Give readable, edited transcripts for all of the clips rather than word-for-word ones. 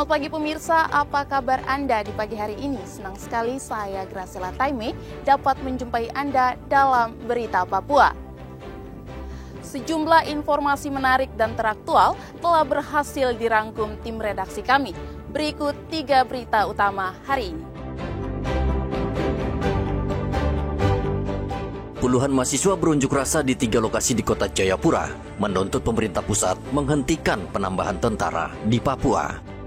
Selamat pagi pemirsa, apa kabar Anda di pagi hari ini? Senang sekali saya Graciela Taime dapat menjumpai Anda dalam Berita Papua. Sejumlah informasi menarik dan teraktual telah berhasil dirangkum tim redaksi kami. Berikut 3 berita utama hari ini. Puluhan mahasiswa berunjuk rasa di 3 lokasi di kota Jayapura menuntut pemerintah pusat menghentikan penambahan tentara di Papua.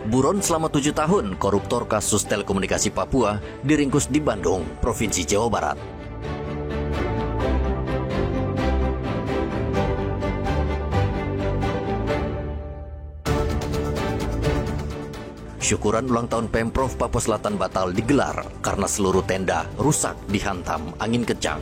Buron selama 7 tahun, koruptor kasus telekomunikasi Papua diringkus di Bandung, Provinsi Jawa Barat. Syukuran ulang tahun Pemprov Papua Selatan batal digelar karena seluruh tenda rusak dihantam angin kencang.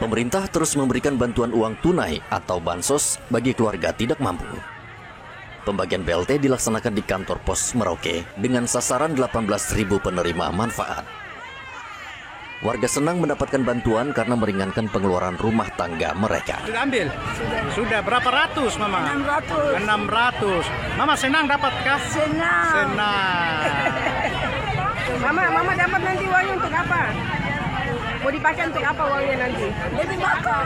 Pemerintah terus memberikan bantuan uang tunai atau bansos bagi keluarga tidak mampu. Pembagian BLT dilaksanakan di kantor pos Merauke dengan sasaran 18.000 penerima manfaat. Warga senang mendapatkan bantuan karena meringankan pengeluaran rumah tangga mereka. Sudah ambil? Sudah berapa ratus, Mama? 600. Mama senang dapat kah? Senang. Mama dapat nanti uangnya untuk apa? Mau dipakai untuk apa uangnya nanti? Jadi makan.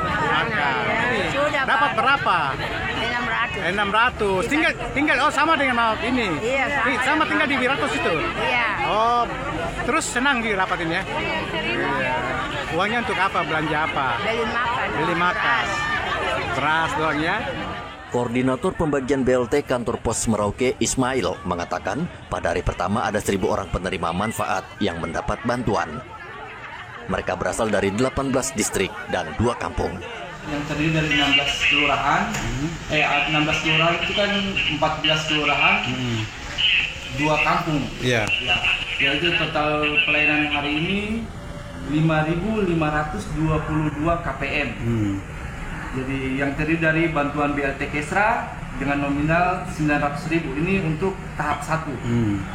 Sudah dapat berapa? 600. Tinggal sama dengan Mama ini. Iya, sama tinggal di Wiratos itu. Iya. Oh, terus senang didapatinnya? Iya. Uangnya untuk apa? Belanja apa? Beli makan. Beras doang ya. Koordinator pembagian BLT kantor pos Merauke Ismail mengatakan pada hari pertama ada 1.000 orang penerima manfaat yang mendapat bantuan. Mereka berasal dari 18 distrik dan 2 kampung. Yang terdiri dari 16 kelurahan, 16 kelurahan itu kan 14 kelurahan, 2 kampung. Iya. Ya, yaitu total pelayanan hari ini 5.522 KPM. Jadi yang terdiri dari bantuan BLT Kesra dengan nominal 900.000 ini untuk tahap 1.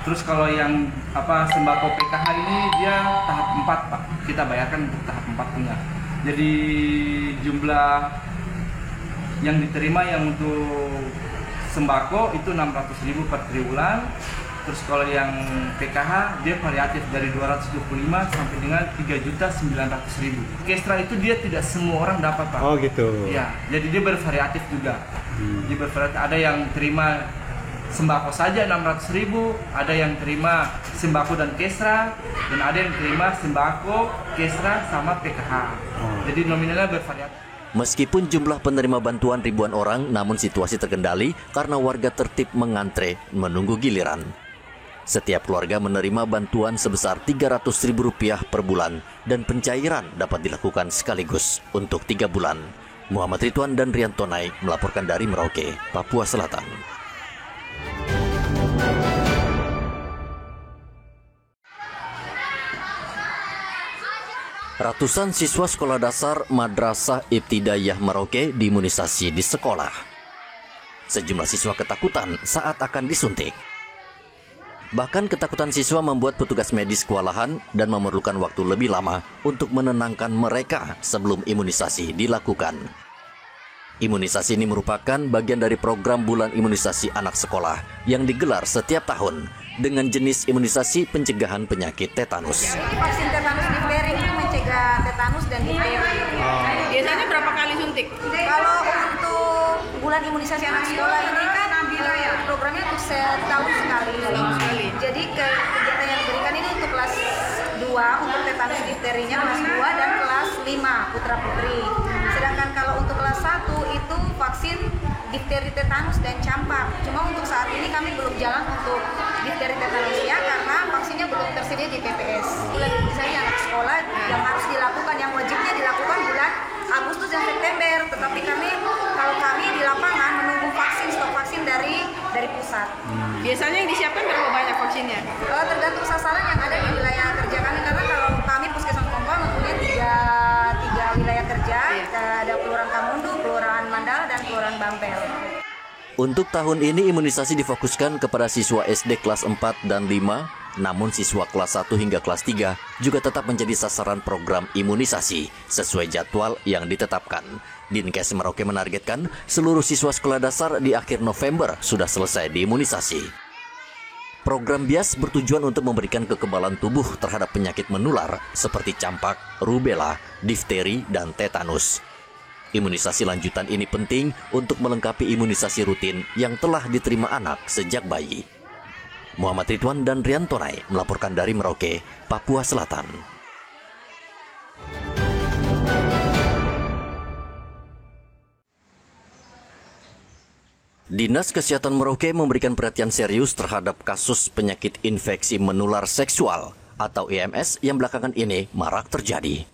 Terus kalau yang sembako PKH ini dia tahap 4, Pak. Kita bayarkan untuk tahap 4-nya. Jadi jumlah yang diterima yang untuk sembako itu 600.000 per triwulan. Terus kalau yang PKH dia variatif dari 225 sampai dengan 3.900.000. Kestra itu dia tidak semua orang dapat, Pak. Oh gitu. Ya, jadi dia bervariatif juga. Dia bervariatif. Ada yang terima sembako saja 600.000, ada yang terima sembako dan kesra, dan ada yang terima sembako, kesra sama PKH. Jadi nominalnya bervariatif. Meskipun jumlah penerima bantuan ribuan orang, namun situasi terkendali karena warga tertib mengantre menunggu giliran. Setiap keluarga menerima bantuan sebesar Rp300.000 per bulan dan pencairan dapat dilakukan sekaligus untuk 3 bulan. Muhammad Ridwan dan Rianto Nai melaporkan dari Merauke, Papua Selatan. Ratusan siswa sekolah dasar Madrasah Ibtidaiyah Merauke diimunisasi di sekolah. Sejumlah siswa ketakutan saat akan disuntik. Bahkan ketakutan siswa membuat petugas medis kewalahan dan memerlukan waktu lebih lama untuk menenangkan mereka sebelum imunisasi dilakukan. Imunisasi ini merupakan bagian dari program bulan imunisasi anak sekolah yang digelar setiap tahun dengan jenis imunisasi pencegahan penyakit tetanus. Vaksin tetanus difteri itu mencegah tetanus dan difteri. Biasanya berapa kali suntik? Kalau untuk bulan imunisasi anak sekolah ini kan programnya untuk setahun sekali. Jadi kegiatan yang diberikan ini untuk kelas 2 untuk tetanus difterinya kelas 2 dan kelas 5 putra putri. Sedangkan kalau untuk kelas 1 itu vaksin difteri, tetanus dan campak. Cuma untuk saat ini kami belum jalan untuk difteri tetanusnya karena vaksinnya belum tersedia di PPS. Bulan imunisasi anak sekolah yang harus dilakukan, yang wajibnya dilakukan bulan Agustus dan September. Tetapi kalau kami di lapangan menunggu stok vaksin dari pusat. Biasanya yang disiapkan berapa banyak vaksinnya? Tergantung sasaran yang ada di wilayah kerja kami, karena kalau kami puskesmas Kompol mempunyai 3 kerja, ada Kelurahan Kamundu, Kelurahan Mandala, dan Kelurahan Bampel. Untuk tahun ini imunisasi difokuskan kepada siswa SD kelas 4 dan 5, namun siswa kelas 1 hingga kelas 3 juga tetap menjadi sasaran program imunisasi sesuai jadwal yang ditetapkan. Dinkes Merauke menargetkan seluruh siswa sekolah dasar di akhir November sudah selesai diimunisasi. Program BIAS bertujuan untuk memberikan kekebalan tubuh terhadap penyakit menular seperti campak, rubella, difteri, dan tetanus. Imunisasi lanjutan ini penting untuk melengkapi imunisasi rutin yang telah diterima anak sejak bayi. Muhammad Ridwan dan Rian Tonai melaporkan dari Merauke, Papua Selatan. Dinas Kesehatan Merauke memberikan perhatian serius terhadap kasus penyakit infeksi menular seksual atau IMS yang belakangan ini marak terjadi.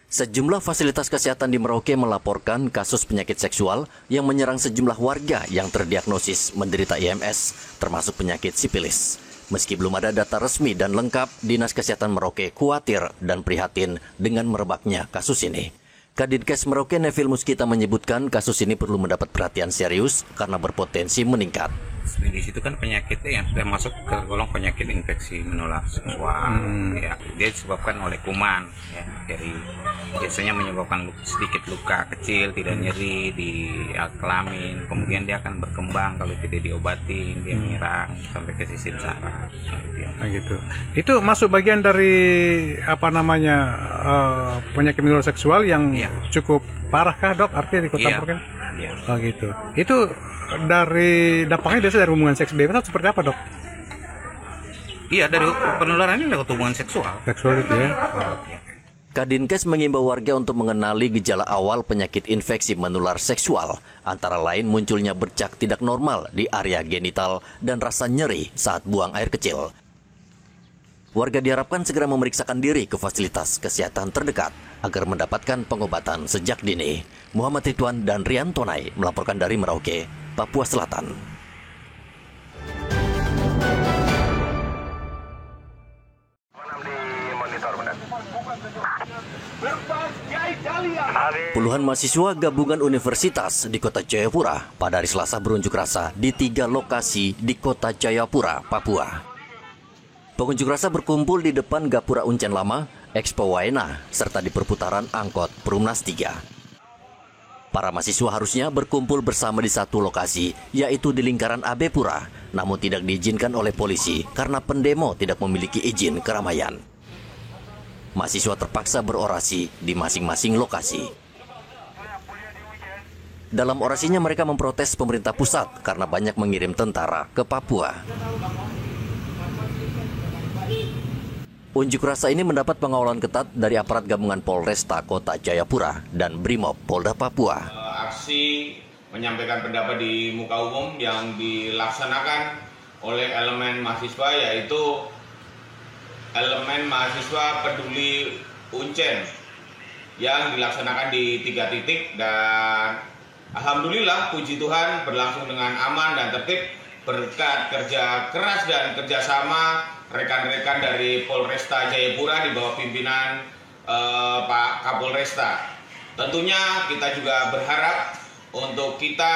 Sejumlah fasilitas kesehatan di Merauke melaporkan kasus penyakit seksual yang menyerang sejumlah warga yang terdiagnosis menderita IMS, termasuk penyakit sipilis. Meski belum ada data resmi dan lengkap, Dinas Kesehatan Merauke khawatir dan prihatin dengan merebaknya kasus ini. Kadinkes Merauke Neville Muskita menyebutkan kasus ini perlu mendapat perhatian serius karena berpotensi meningkat. Di situ kan penyakitnya yang sudah masuk ke golong penyakit infeksi menular seksual. Ya, dia disebabkan oleh kuman. Ya, dari biasanya menyebabkan sedikit luka kecil, tidak nyeri di alat kelamin. Kemudian dia akan berkembang kalau tidak diobatin, dia menyerang sampai ke sisi saraf. Gitu. Itu masuk bagian dari penyakit menular seksual yang cukup parah kah, Dok? Artinya di Kota Merauke? Iya. Oh gitu. Itu dari dampaknya biasa dari hubungan seks bebas atau seperti apa, Dok? Iya, dari penularan ini lewat hubungan seksual. Seksual itu ya. Kadinkes mengimbau warga untuk mengenali gejala awal penyakit infeksi menular seksual, antara lain munculnya bercak tidak normal di area genital dan rasa nyeri saat buang air kecil. Warga diharapkan segera memeriksakan diri ke fasilitas kesehatan terdekat agar mendapatkan pengobatan sejak dini. Muhammad Ridwan dan Rian Tonai melaporkan dari Merauke, Papua Selatan. Puluhan mahasiswa gabungan universitas di Kota Jayapura pada hari Selasa berunjuk rasa di 3 lokasi di Kota Jayapura, Papua. Pengunjuk rasa berkumpul di depan Gapura Uncen Lama, Expo Waena, serta di perputaran angkot Perumnas 3. Para mahasiswa harusnya berkumpul bersama di satu lokasi, yaitu di lingkaran AB Pura, namun tidak diizinkan oleh polisi karena pendemo tidak memiliki izin keramaian. Mahasiswa terpaksa berorasi di masing-masing lokasi. Dalam orasinya mereka memprotes pemerintah pusat karena banyak mengirim tentara ke Papua. Unjuk rasa ini mendapat pengawalan ketat dari aparat gabungan Polresta Kota Jayapura dan Brimob Polda Papua. Aksi menyampaikan pendapat di muka umum yang dilaksanakan oleh elemen mahasiswa, yaitu elemen mahasiswa peduli Uncen yang dilaksanakan di 3 titik, dan alhamdulillah puji Tuhan berlangsung dengan aman dan tertib berkat kerja keras dan kerjasama rekan-rekan dari Polresta Jayapura di bawah pimpinan Pak Kapolresta. Tentunya kita juga berharap untuk kita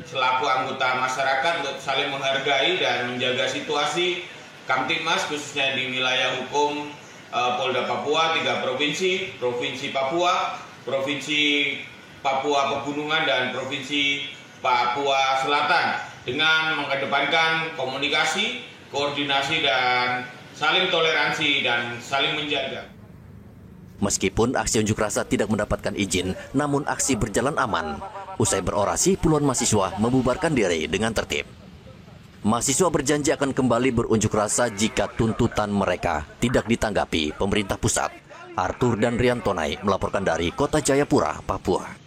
selaku anggota masyarakat untuk saling menghargai dan menjaga situasi Kamtibmas khususnya di wilayah hukum Polda Papua, 3 provinsi, Provinsi Papua, Provinsi Papua Pegunungan, dan Provinsi Papua Selatan, dengan mengedepankan komunikasi, koordinasi, dan saling toleransi dan saling menjaga. Meskipun aksi unjuk rasa tidak mendapatkan izin, namun aksi berjalan aman. Usai berorasi, puluhan mahasiswa membubarkan diri dengan tertib. Mahasiswa berjanji akan kembali berunjuk rasa jika tuntutan mereka tidak ditanggapi pemerintah pusat. Arthur dan Rian Tonai melaporkan dari Kota Jayapura, Papua.